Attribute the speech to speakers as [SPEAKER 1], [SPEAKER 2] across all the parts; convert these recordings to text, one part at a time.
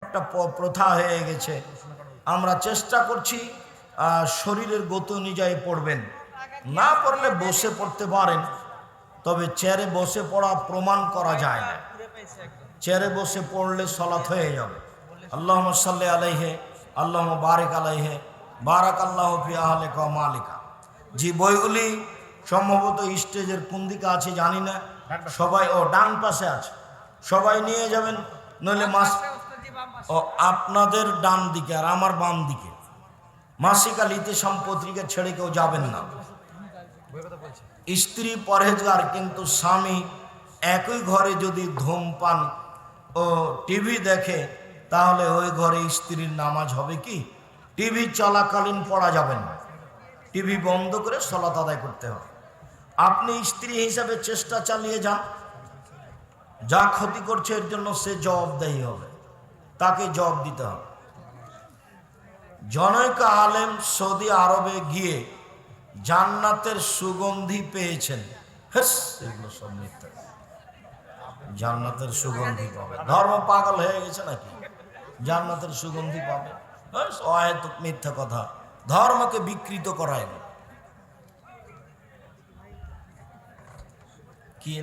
[SPEAKER 1] একটা প্রথা হয়ে গেছে। আমরা চেষ্টা করছি শরীরের গতি অনুযায়ী পড়বেন, না পড়লে বসে পড়তে পারেন, তবে চেয়ারে বসে পড়া প্রমাণ করা যায় না। চেয়ারে বসে পড়লে সলাত হয়ে যাবে। আল্লাহুম্মা সাল্লি আলাইহি আল্লাহুম্মা বারিক আলাইহি বারাকাল্লাহু ফি আহলিকা ওয়া মালিকা। যে বইগুলি সম্ভবত স্টেজের কোন দিকে আছে জানি না, সবাই ডান পাশে আছে, সবাই নিয়ে যাবেন, নইলে আপনাদের ডান দিকে আর আমার বাম দিকে। মাসিক আল ইতিসাম পত্রিকা ছেড়ে কেউ যাবেন না। স্ত্রী পরহেজগার, কিন্তু স্বামী একই ঘরে যদি ধূমপান ও টিভি দেখে, তাহলে ওই ঘরে স্ত্রীর নামাজ হবে কি? টিভি চলাকালীন পড়া যাবে না, টিভি বন্ধ করে সালাত আদায় করতে হবে। আপনি স্ত্রী হিসাবে চেষ্টা চালিয়ে যান, যা ক্ষতি করছে এর জন্য সে জবাবদেহি হবে, তাকে জবাব দিতে হবে। জনৈক আলেম সৌদি আরবে গিয়ে জান্নাতের সুগন্ধি পেয়েছেন। এগুলো সব মিথ্যা। জান্নাতের সুগন্ধি পাবে, ধর্ম পাগল হয়ে গেছে নাকি? জান্নাতের সুগন্ধি পাবে, অহেতুক মিথ্যা কথা, ধর্মকে বিকৃত করায় না। কি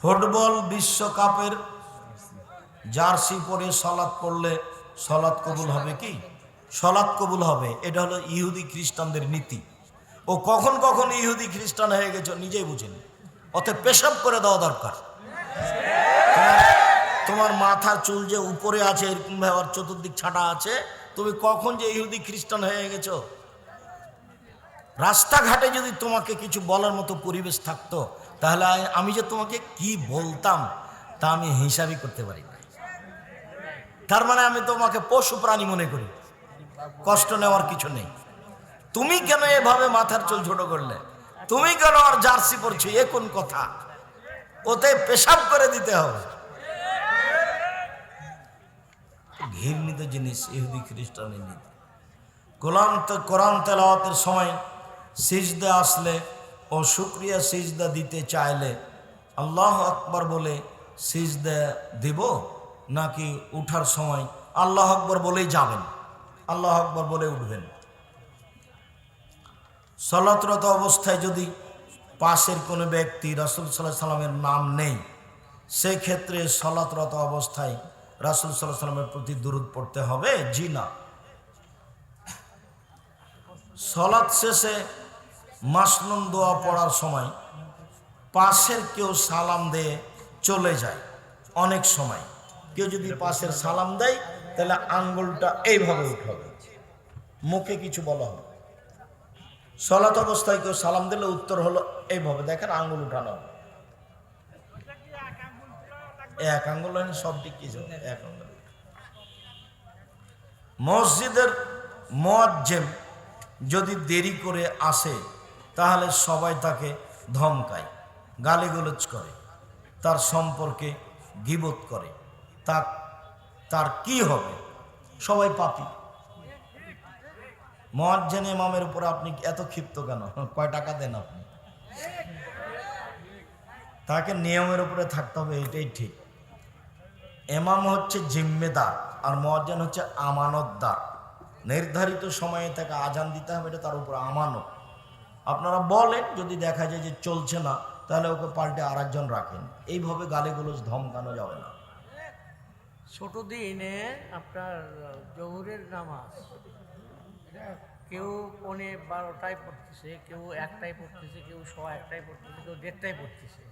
[SPEAKER 1] ফুটবল বিশ্বকাপের জার্সি পরে সালাত পড়লে সালাত কবুল হবে কি? সালাত কবুল হবে। এটা হলো ইহুদি খ্রিস্টানদের নীতি। ও কখন কখন ইহুদি খ্রিস্টান হয়ে গেছে নিজেই বুঝেন। অতএব পেশাব করে দেওয়া দরকার। তোমার মাথার চুল যে উপরে আছে এরকম ভাবে চতুর্দিক ছাটা আছে, তুমি কখন যে ইহুদি খ্রিস্টান হয়ে গেছো? রাস্তাঘাটে যদি তোমাকে কিছু বলার মতো পরিবেশ থাকতো, তাহলে আমি যে তোমাকে কি বলতাম তা আমি হিসাবই করতে পারি না। তার মানে আমি তোমাকে পশু প্রাণী মনে করি, কষ্ট নেওয়ার কিছু নেই। তুমি কেন এভাবে মাথার চুল ছোট করলে? তুমি কেন আর জার্সি পরছো? এ কোন কথা? ওতে পেশাব করে দিতে হবে। ঘৃণিত জিনিস ইহুদি খ্রিস্টানের নীতি। কোরআন তেলাওয়াতের সময় সিজদা আসলে ও শুকরিয়া সিজদা দিতে চাইলে আল্লাহ আকবার বলে সিজদা দিব, নাকি উঠার সময় আল্লাহ আকবার বলেই যাবেন, আল্লাহ আকবার বলে উঠবেন? সালাতরত অবস্থায় যদি পাশের কোনো ব্যক্তি রাসূল সাল্লাল্লাহু আলাইহি সাল্লামের নাম নেই, সেক্ষেত্রে সালাতরত অবস্থায় রাসূল সাল্লাল্লাহু আলাইহি সাল্লামের প্রতি দুরূদ পড়তে হবে? জি না। সালাত শেষে মাসনুন দোয়া পড়ার সময় পাশের কেউ সালাম দিয়ে চলে যায়। অনেক সময় কেউ যদি পাশের সালাম দেয়, তাহলে আঙ্গুলটা এইভাবে উঠাবে, মুখে কিছু বলা হবে। সালাত অবস্থায় কেউ সালাম দিলে উত্তর হলো এইভাবে, দেখেন আঙ্গুল উঠানো হবে। এক আঙ্গুল হয়নি, সব ঠিক কিছু এক আঙ্গুল। মসজিদের মুয়াজ্জিন যদি দেরি করে আসে, তাহলে সবাই তাকে ধমকায়, গালিগালাজ করে, তার সম্পর্কে গীবত করে, তার কি হবে? সবাই পাপী। মুয়াজ্জিন ইমামের উপর আপনি এত ক্ষিপ্ত কেন? কয় টাকা দেন আপনি? তাকে নিয়মের উপরে থাকতে হবে, এটাই ঠিক। ইমাম হচ্ছে জিম্মেদার, আর মুয়াজ্জিন হচ্ছে আমানতদার। নির্ধারিত সময়ে তাকে আজান দিতে হবে, এটা তার উপর আমানত। আপনারা বলেন, যদি দেখা যায় যে চলছে না, তাহলে ওকে পাল্টে আরেকজন রাখেন। এইভাবে গালিগুলোজ ধমকানো যাবে না।
[SPEAKER 2] ছোট দিনে আপনার জহুরের নামাজ কেউ 12টায় পড়তেছে, কেউ 1টায় পড়তেছে, কেউ 1টায় পড়তেছে, কেউ 1:30টায় পড়তেছে।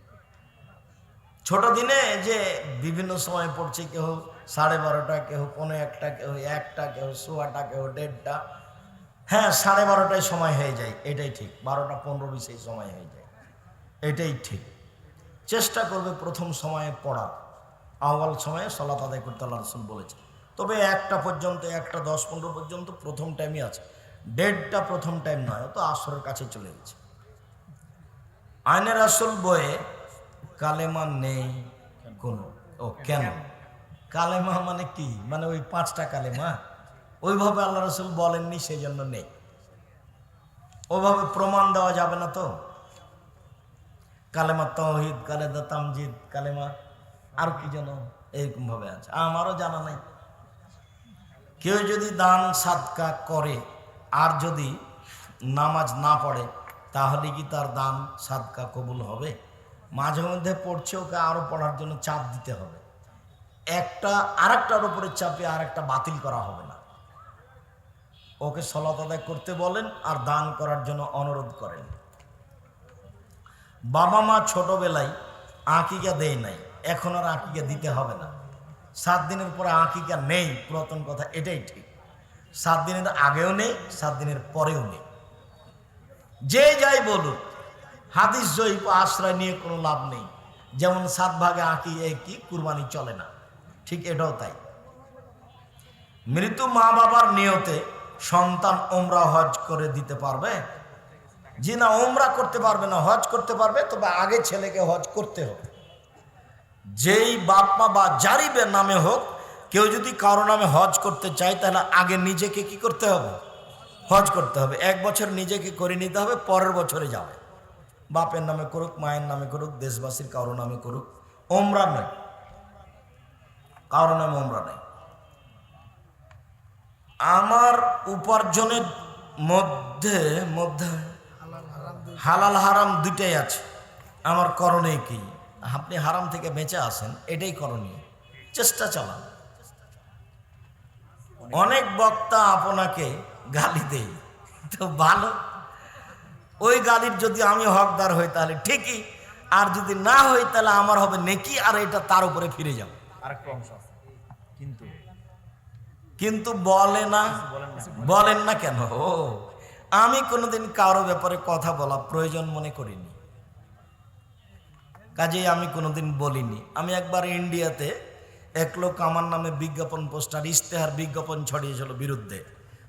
[SPEAKER 1] ছোট দিনে যে বিভিন্ন সময় পড়ছে, কেউ 12:30, কেউ 1:15, কেউ 1টা, কেউ 1:15, কেউ 1:30। হ্যাঁ, 12:30টায় সময় হয়ে যায়, এটাই ঠিক। 12:15-20 সময় হয়ে যায়, এটাই ঠিক। চেষ্টা করবে প্রথম সময়ে পড়া, আওয়াল সময়ে সালাত আদায় করতে আল্লাহ রাসূল বলেছে। তবে 1টা পর্যন্ত, 1:10-15 পর্যন্ত প্রথম টাইমই আছে। 1:30টা প্রথম টাইম নয়, তো আসরের কাছে চলে গেছে। আইনে রাসূল বইয়ে কালেমা নেই কোনো। ও কেন? কালেমা মানে কি? মানে ওই 5টা কালেমা ওইভাবে আল্লাহ রাসূল বলেননি, সেই জন্য নেই। ওইভাবে প্রমাণ দেওয়া যাবে না। তো কালেমা তাওহীদ, কালেমা তামজিদ, কালেমা আর কি যেন এরকম ভাবে আছে, আমারও জানা নাই। কেউ যদি দান সাদকা করে আর যদি নামাজ না পড়ে তাহলে কি তার দান সাদকা কবুল হবে? মাঝে মধ্যে পড়ছে, ওকে আরও পড়ার জন্য চাপ দিতে হবে। একটা আরেকটার উপরে চাপিয়ে আরেকটা বাতিল করা হবে না। ওকে সালাত আদায় করতে বলেন আর দান করার জন্য অনুরোধ করেন। বাবা মা ছোটবেলায় আকিকা দেয় নাই, এখন আর আকিকা দিতে হবে না। 7 দিনের পরে আকিকা নেই, পুরাতন কথা এটাই ঠিক। 7 দিনের আগেও নেই, 7 দিনের পরেও নেই। যে যাই বলুন, হাদিস জয়ীফ আশ্রয় নিয়ে কোনো লাভ নেই। যেমন 7 ভাগে কি কুরবানি চলে না, ঠিক এটাও তাই। মৃত্যু মা বাবার নিয়তে সন্তান ওমরা হজ করে দিতে পারবে? জি না, ওমরা করতে পারবে না, হজ করতে পারবে, তবে আগে ছেলেকে হজ করতে হবে। যেই বাপ মা বা যারই নামে হোক, কেউ যদি কারো নামে হজ করতে চায় তাহলে আগে নিজেকে কি করতে হবে? হজ করতে হবে। 1 বছর নিজেকে করে নিতে হবে, পরের বছরে যাবে। বাপের নামে করুক, মায়ের নামে করুক, দেশবাসীর কারো নামে করুক, ওমরা নয়, কারো নামে ওমরা নেই। আমার উপার্জনের মধ্যে মধ্যে হালাল হারাম দুইটাই আছে। আমার করণীয় কি? আপনি হারাম থেকে বেঁচে আসেন, এটাই করণীয়। চেষ্টা চালান। অনেক বক্তা আপনাকে গালি দেয়, তো ভালো, ওই গালির যদি আমি হকদার হই তাহলে ঠিকই, আর যদি না হই তাহলে আমার হবে নেকি, আর এটা তার উপরে ফিরে যাব।
[SPEAKER 3] আরেকটা অংশ আছে,
[SPEAKER 1] কিন্তু বলেন না কেন? ও, আমি কোনোদিন কারো ব্যাপারে কথা বলা প্রয়োজন মনে করিনি, কাজেই আমি কোনোদিন বলিনি। আমি একবার ইন্ডিয়াতে এক লোক আমার নামে বিজ্ঞাপন পোস্টার, ইশতেহার, বিজ্ঞাপন ছড়িয়েছিল বিরুদ্ধে।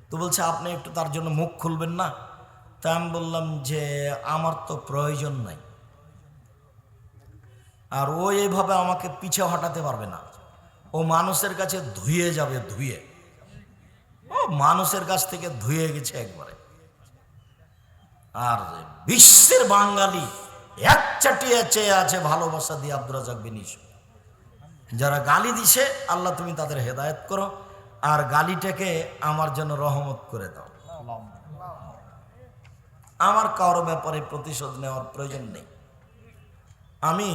[SPEAKER 1] তো বলছে আপনি একটু তার জন্য মুখ খুলবেন না? তা আমি বললাম যে আমার তো প্রয়োজন নাই, আর ও এইভাবে আমাকে পিছে হটাতে পারবে না। ও মানুষের কাছে ধুয়ে যাবে, ও মানুষের কাছ থেকে ধুয়ে গেছে একবারে। আর বিশ্বের বাঙালি এক চাটিয়ে চেয়ে আছে ভালোবাসা দিয়ে আব্দুর রাজ্জাক বিন ইউসুফ। যারা গালি দিছে, আল্লাহ তুমি তাদের হেদায়েত করো, আর গালিটাকে আমার জন্য রহমত করে দাও। আমার কারো ব্যাপারে প্রতিশোধ নেওয়ার প্রয়োজন নেই। আমি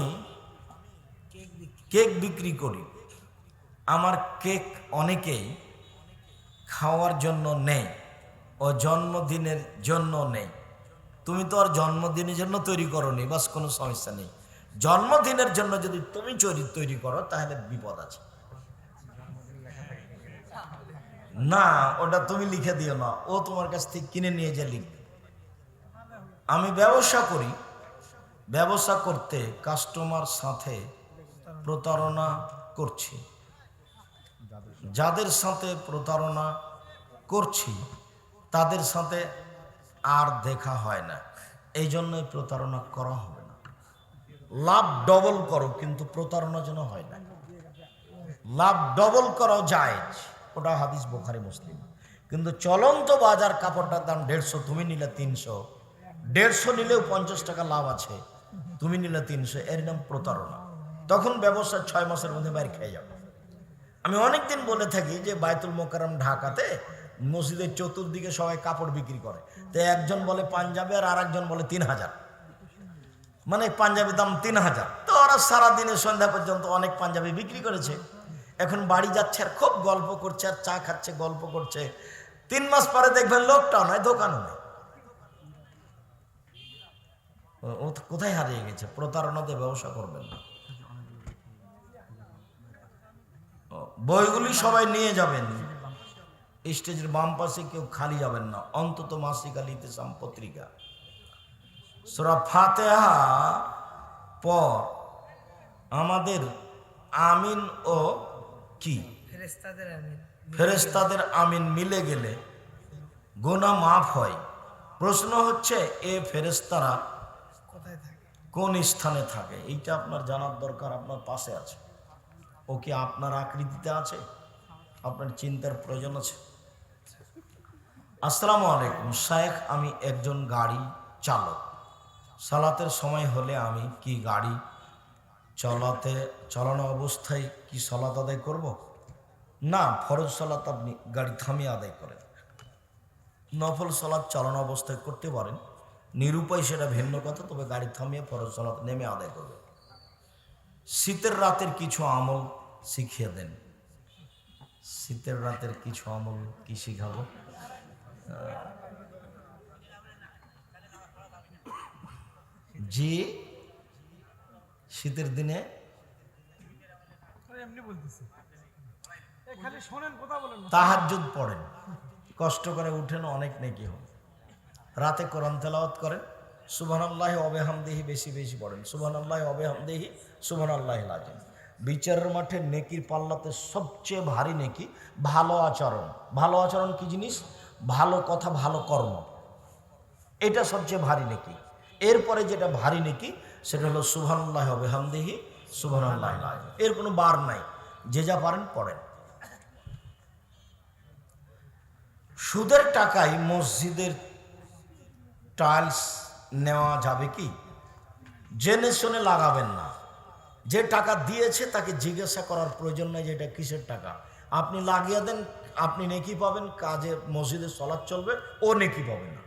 [SPEAKER 1] কেক বিক্রি করি, আমার কেক অনেকেই খাওয়ার জন্য নেই, ও জন্মদিনের জন্য নেই। তুমি তো আর জন্মদিনের জন্য তৈরি করোনি, বাস কোনো সমস্যা নেই। জন্মদিনের জন্য যদি তুমি তৈরি করো তাহলে বিপদ আছে। না, ওটা তুমি লিখে দিও না, ও তোমার কাছ থেকে কিনে নিয়ে যে লিখবে। আমি ব্যবসা করি, ব্যবসা করতে কাস্টমার সাথে প্রতারণা করছি। যাদের সাথে প্রতারণা করছি তাদের সাথে আর দেখা হয় না, এই জন্যই প্রতারণা করা হবে না। লাভ ডবল করো, কিন্তু প্রতারণা যেন হয় না। লাভ ডবল করো জায়েজ, ওটা হাদিস বুখারী মুসলিম। কিন্তু চলন্ত বাজার কাপড়টার দাম 150, তুমি নিলে 300, 150 নিলেও 50 টাকা লাভ আছে, তুমি নিলে 300, এর নাম প্রতারণা। তখন ব্যবসা 6 মাসের মধ্যে বাইরে খেয়ে যাবে। আমি অনেকদিন বলে থাকি যে বায়তুল মোকাররম ঢাকাতে মসজিদের চতুর্দিকে সবাই কাপড় বিক্রি করে, তো একজন বলে পাঞ্জাবি আর আরেকজন বলে 3000, মানে পাঞ্জাবির দাম 3000। তো ওরা সারাদিনে সন্ধ্যা পর্যন্ত অনেক পাঞ্জাবি বিক্রি করেছে। এখন বাড়ি যাচ্ছে আর খুব গল্প করছে আর চা খাচ্ছে, গল্প করছে। 3 মাস পরে দেখবেন লোকটাও নয়, দোকানও নয়। ও কোথায় হারিয়ে গেছে? প্রতারণাতে ব্যবসা করবেন না। বইগুলি সবাই নিয়ে যাবেন, স্টেজের বাম পাশে কেউ খালি যাবেন না, অন্তত মাসিক আল ইতিসাম পত্রিকা। সূরা ফাতিহা পর আমাদের আমিন ও কি ফেরেশতাদের আমিন মিলে গেলে গুনাহ মাফ হয়। প্রশ্ন হচ্ছে, এ ফেরেশতারা কোন স্থানে থাকে? এইটা আপনার জানার দরকার। আপনার পাশে আছে, ও কি আপনার আকৃতিতে আছে? আপনার চিন্তার প্রয়োজন আছে। আসসালামু আলাইকুম শায়েখ, আমি একজন গাড়ি চালক। সালাতের সময় হলে আমি কি গাড়ি চালানো অবস্থায় কি সালাত আদায় করব? না, ফরজ সালাত আপনি গাড়ি থামিয়ে আদায় করেন। নফল সালাত চালানো অবস্থায় করতে পারেন, নিরুপায় সেটা ভিন্ন কথা, তবে গাড়ি থামিয়ে ফরজ সালাত নেমে আদায় করবেন। শীতের রাতের কিছু আমল শিখিয়ে দেন। শীতের রাতের কিছু আমল কি শিখাবো? জি, শীতের দিনে তাহাজ্জুদ পড়েন, কষ্ট করে উঠেন, অনেক নেকি হবে। রাতে কোরআন তেলাওয়াত করেন, সুবহানাল্লাহি ওয়া বিহামদিহি বেশি বেশি পড়েন, সুবহানাল্লাহি ওয়া বিহামদিহি সুবহানাল্লাহিল আযীম। বিচারের মাঠে নেকির পাল্লাতে সবচেয়ে ভারী নেকি ভালো আচরণ। ভালো আচরণ কি জিনিস? ভালো কথা, ভালো কর্ম, এটা সবচেয়ে ভারী নেকি। এরপরে যেটা ভারী নেকি সেটা হলো সুবহানাল্লাহি ওয়া বিহামদিহি সুবহানাল্লাহিল আযীম। এর কোনো বার নাই, যে যা পারেন পড়েন। সুদের টাকায় মসজিদের টাইলস নেওয়া যাবে কি? জেনে শুনে লাগাবেন না। যে টাকা দিয়েছে তাকে জিজ্ঞাসা করার প্রয়োজন নেই যে এটা কিসের টাকা। আপনি লাগিয়ে দেন, আপনি নেকি পাবেন, কাজে মসজিদে সালাত চলবে, ও নেকি পাবে না।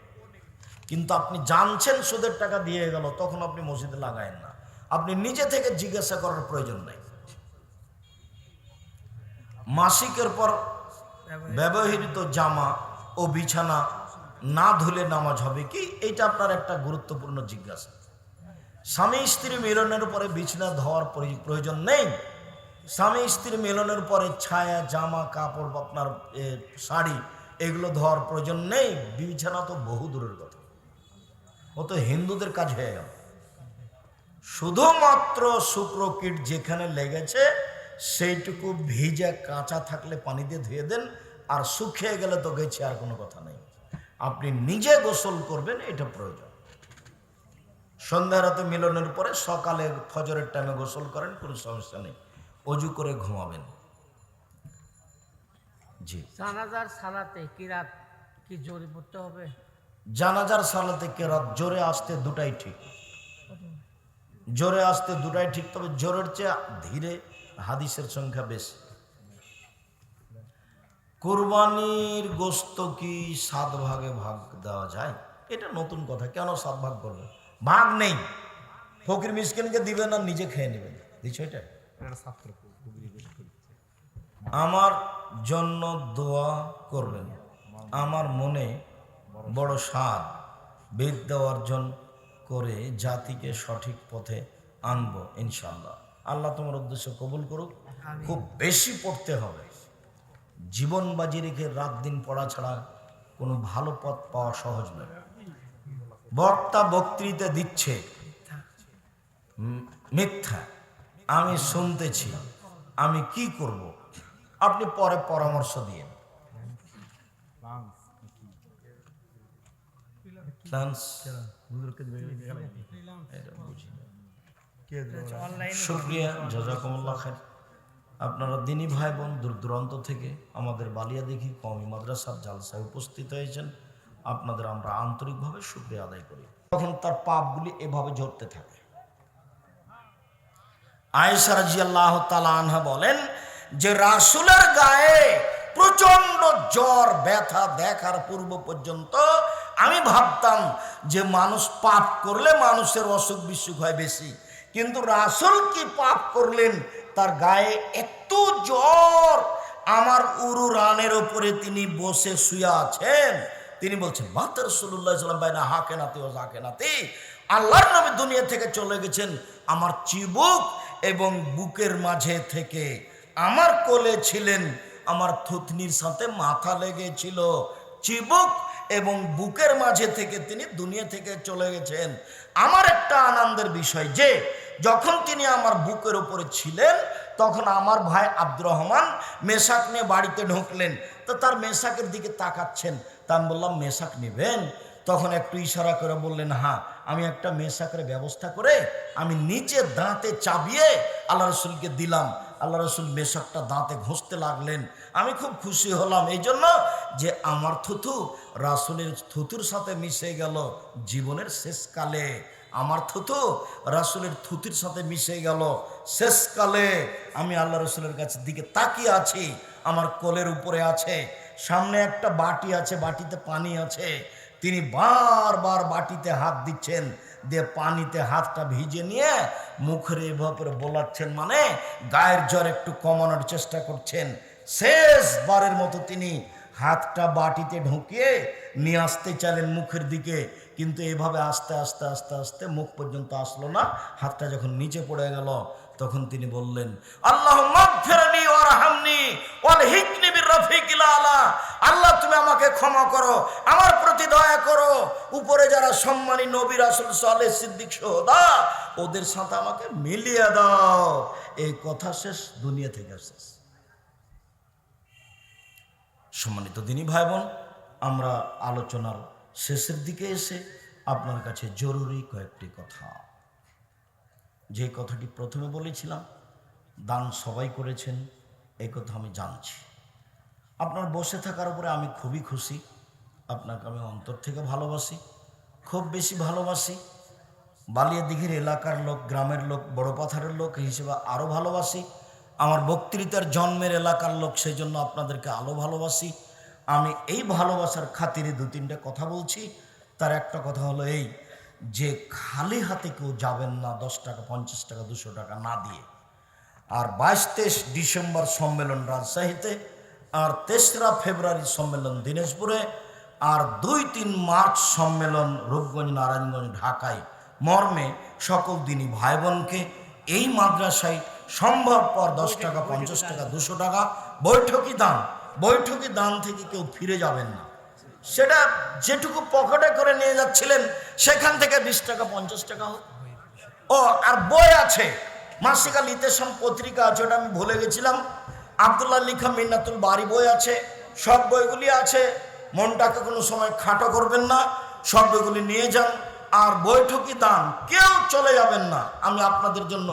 [SPEAKER 1] কিন্তু আপনি জানছেন সুদের টাকা দিয়ে গেল, তখন আপনি মসজিদে লাগায়েন না। আপনি নিজে থেকে জিজ্ঞাসা করার প্রয়োজন নেই। মাসিকের পর ব্যবহৃত জামা ও বিছানা না ধুলে নামাজ হবে কি? এইটা আপনার একটা গুরুত্বপূর্ণ জিজ্ঞাসা। স্বামী স্ত্রী মিলনের পরে বিছানা ধোয়ার প্রয়োজন নেই। স্বামী স্ত্রী মিলনের পরে ছায়া, জামা কাপড়, আপনার শাড়ি, এগুলো ধোয়ার প্রয়োজন নেই। বিছানা তো বহু দূরের কথা, ও তো হিন্দুদের কাজ হয়ে গেল। শুধুমাত্র শুক্র কীট যেখানে লেগেছে সেইটুকু ভিজা কাঁচা থাকলে পানি দিয়ে ধুয়ে দেন, আর শুকিয়ে গেলে তো গেছে, আর কোনো কথা নেই। আপনি নিজে গোসল করবেন, এটা প্রয়োজন। সন্ধ্যা রাতে মিলনের পরে সকালে ফজরের টাইমে গোসল করেন, কোনো সমস্যা নেই। অজু করে ঘুমাবেন। জি,
[SPEAKER 2] জানাজার সালাতে কিরাত কি জোরে পড়তে হবে?
[SPEAKER 1] জানাজার সালাতে কেরাত জোরে আসতে দুটাই ঠিক, জোরে আসতে দুটাই ঠিক, তবে জোরের চেয়ে ধীরে হাদিসের সংখ্যা বেশি। কুরবানির গোশত কি 7 ভাগে ভাগ দেওয়া যায়? এটা নতুন কথা। কেন 7 ভাগ করবে? ভাগ নেই, ফকির মিসকিনকে দিবেন আর নিজে খেয়ে নেবেন। দিচ্ছ এটা? আমার জন্য দোয়া করবেন, আমার মনে বড় স্বাদ বিদ্যা অর্জন করে জাতিকে সঠিক পথে আনবো ইনশাআল্লাহ। আল্লাহ তোমার উদ্দেশ্য কবুল করুক। খুব বেশি পড়তে হবে, জীবন বাজি রেখে রাত দিন পড়া ছাড়া কোনো ভালো পথ পাওয়া সহজ নয়। বক্তা বক্তৃতা দিচ্ছে মিথ্যা, আমি শুনতেছি, আমি কি করব? আপনি পরে পরামর্শ দিয়ে শুকরিয়া, জাযাকুমুল্লাহ খাইর। আপনারা দিনী ভাই বোন দূর দূরান্ত থেকে আমাদের বালিয়াদিঘি কওমি মাদ্রাসার জালসায় উপস্থিত হয়েছেন, আপনাদের আমরা আন্তরিকভাবে শুকরিয়া আদায় করি। তখন তার পাপগুলি এভাবে ঝরতে থাকে। আয়েশা রাদিয়াল্লাহু তাআলা আনহা বলেন যে রাসূলের গায়ে প্রচন্ড জ্বর ব্যথা দেখার পূর্ব পর্যন্ত আমি ভাবতাম যে মানুষ পাপ করলে মানুষের অসুখ বিসুখ হয় বেশি, কিন্তু রাসূল কি পাপ করলেন, তার গায়ে এত জ্বর, আমার উরু রানের উপরে তিনি বসে শুয়ে আছেন। তিনি বলছেন মাতা রাসূলুল্লাহ সাল্লাল্লাহু আলাইহি ওয়াসাল্লাম বাইনা হাকেনাতি ও জাকেনাতি, আল্লাহর নবী দুনিয়া থেকে চলে গেছেন, আমার চিবুক এবং বুকের মাঝে থেকে আমার কোলে ছিলেন, আমার থুতনির সাথে মাথা লেগেছিল, চিবুক এবং বুকের মাঝে থেকে তিনি দুনিয়া থেকে চলে গেছেন। আমার একটা আনন্দের বিষয় যে যখন তিনি আমার বুকের উপরে ছিলেন তখন আমার ভাই আব্দুর রহমান মেশাক নিয়ে বাড়িতে ঢুকলেন, তো তার মেশাকের দিকে তাকাচ্ছেন। তা আমি বললাম মেশাক নেবেন? তখন একটু ইশারা করে বললেন হ্যাঁ, আমি একটা মেশাকের ব্যবস্থা করে আমি নিচে দাঁতে চাবিয়ে আল্লাহ রসুলকে দিলাম। আল্লাহ রসুল মেশাকটা দাঁতে ঘষতে লাগলেন। আমি খুব খুশি হলাম এই জন্য যে আমার থুথু রাসূলের থুথুর সাথে মিশে গেল জীবনের শেষকালে, আমার থুথু রাসূলের থুথুর সাথে মিশে গেল শেষকালে। আমি আল্লাহ রসুলের কাছে দিকে তাকিয়ে আছি, আমার কোলের উপরে আছে, সামনে একটা বাটি আছে, বাটিতে পানি আছে, তিনি বারবার বাটিতে হাত দিচ্ছেন, দিয়ে পানিতে হাতটা ভিজে নিয়ে মুখের এভাবে বোলাচ্ছেন, মানে গায়ের জ্বর একটু কমানোর চেষ্টা করছেন। শেষবারের মতো তিনি হাতটা বাটিতে ঢুকিয়ে নিয়ে আসতে চাইলেন মুখের দিকে, কিন্তু এভাবে আস্তে আস্তে আস্তে আস্তে মুখ পর্যন্ত আসলো না। হাতটা যখন নিচে পড়ে গেল তখন তিনি বললেন, আল্লাহুম্মা গফিরনি ওয়ারহামনি ওয়ালহিকনি বিরফিকিল আলা, আল্লাহ তুমি আমাকে ক্ষমা করো, আমার প্রতি দয়া করো, উপরে যারা সম্মানী নবী রাসূল সালেহ সিদ্দিক সোহদা ওদের সাথে আমাকে মিলিয়ে দাও। এই কথা শেষ, দুনিয়া থেকে শেষ। সম্মানিত দিনী ভাই বোন, আমরা আলোচনার শেষের দিকে এসে আপনার কাছে জরুরি কয়েকটি কথা, যে কথাটি প্রথমে বলেছিলাম, দান সবাই করেছেন এই কথা আমি জানছি। আপনার বসে থাকার উপরে আমি খুবই খুশি, আপনাকে আমি অন্তর থেকে ভালোবাসি, খুব বেশি ভালোবাসি। বালিয়াদিঘির এলাকার লোক, গ্রামের লোক, বড় পাথারের লোক হিসেবে আরও ভালোবাসি। আমার বক্তৃতার জন্মের এলাকার লোক, সেই জন্য আপনাদেরকে আরও ভালোবাসি। আমি এই ভালোবাসার খাতিরে দু তিনটে কথা বলছি। তার একটা কথা হলো এই যে খালি হাতে কেউ যাবেন না 10 টাকা, 50 টাকা, 200 টাকা না দিয়ে। আর 22-23 ডিসেম্বর সম্মেলন রাজশাহীতে, আর 3রা ফেব্রুয়ারি সম্মেলন দিনাজপুরে, আর 2-3 মার্চ সম্মেলন রূপগঞ্জ, নারায়ণগঞ্জ, ঢাকায় মর্মে সকল দিনই ভাই বোনকে এই মাদ্রাসায় সম্ভবপর 10 টাকা, 50 টাকা, 200 টাকা বৈঠকি দান, বৈঠকি দান থেকে কেউ ফিরে যাবেন না। সেটা যেটুকু পকেটে করে নিয়ে যাচ্ছিলেন সেখান থেকে 20 টাকা, 50 টাকা হোক। ও আর বই আছে, মাসিকা লিতেশন পত্রিকা আছে, ওটা আমি ভুলে গেছিলাম, আব্দুল্লাহ লিখা মিন্নাতুল বাড়ি বই আছে, সব বইগুলি আছে। মনটাকে কোনো সময় খাটো করবেন না, সব বইগুলি নিয়ে যান। আর বৈঠকি দান কেউ চলে যাবেন না, আমি আপনাদের জন্য